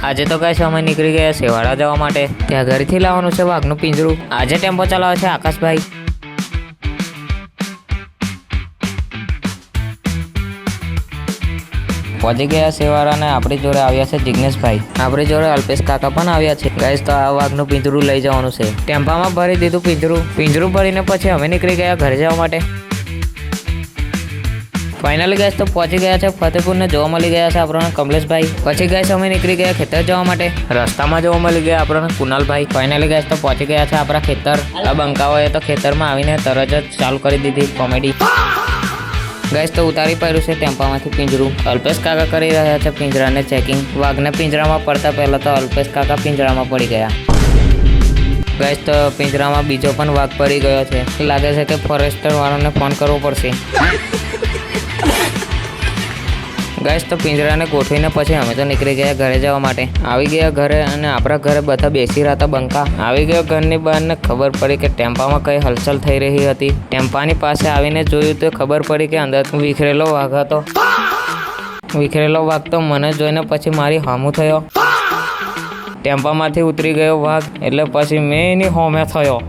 આજે તો ગાઈસ અમે નીકળી ગયા સેવાડા જવા માટે। ત્યાં ઘરેથી લાવવાનું છે વાઘનું પિંજરું। આજે ટેમ્પો ચલાવે છે આકાશભાઈ। પહોંચી ગયા સેવાડા ને આપણી જોડે આવ્યા છે જિગ્નેશભાઈ। આપણી જોડે અલ્પેશ કાકા પણ આવ્યા છે। ગાઈસ તો આ વાઘનું પિંજરું લઈ જવાનું છે। ટેમ્પામાં ભરી દીધું પિંજરું ભરીને પછી અમે નીકળી ગયા ઘરે જવા માટે। ફાઇનલી ગાઈસ તો પહોંચી ગયા છે ફતેપુર ને જોવા મળી ગયા છે આપણને કમલેશભાઈ। પછી ગાઈસ અમે નીકળી ગયા ખેતર જવા માટે। રસ્તામાં જોવા મળી ગયા આપણને કુનાલભાઈ। ફાઇનલી ગાઈસ તો પહોંચી ગયા છે આપણા ખેતર। આ બંકાઓએ તો ખેતરમાં આવીને તરત જ ચાલુ કરી દીધી કોમેડી। ગાઈસ તો ઉતારી પડ્યું છે ટેમ્પામાંથી પિંજરું। અલ્પેશ કાકા કરી રહ્યા છે પિંજરાને ચેકિંગ। વાઘને પિંજરામાં પડતા પહેલા તો અલ્પેશ કાકા પિંજરામાં પડી ગયા। ગાઈસ તો પિંજરામાં બીજો પણ વાઘ પડી ગયો છે। લાગે છે કે ફોરેસ્ટર વાળાને ફોન કરવો પડશે। ગાઈસ તો પિંજરાને ગોઠવીને પછી અમે તો નીકળી ગયા ઘરે જવા માટે। આવી ગયા ઘરે અને આપણા ઘરે બધા બેસી રહ્યા હતા બંકા। આવી ગયો ઘરની બહારને ખબર પડી કે ટેમ્પામાં કઈ હલચલ થઈ રહી હતી। ટેમ્પાની પાસે આવીને જોયું તો ખબર પડી કે અંદર વિખરેલો વાઘ હતો। વિખરેલો વાઘ તો મને જોઈને પછી મારી હામું થયો। ટેમ્પામાંથી ઉતરી ગયો વાઘ એટલે પછી મેં એની હોમે થયો।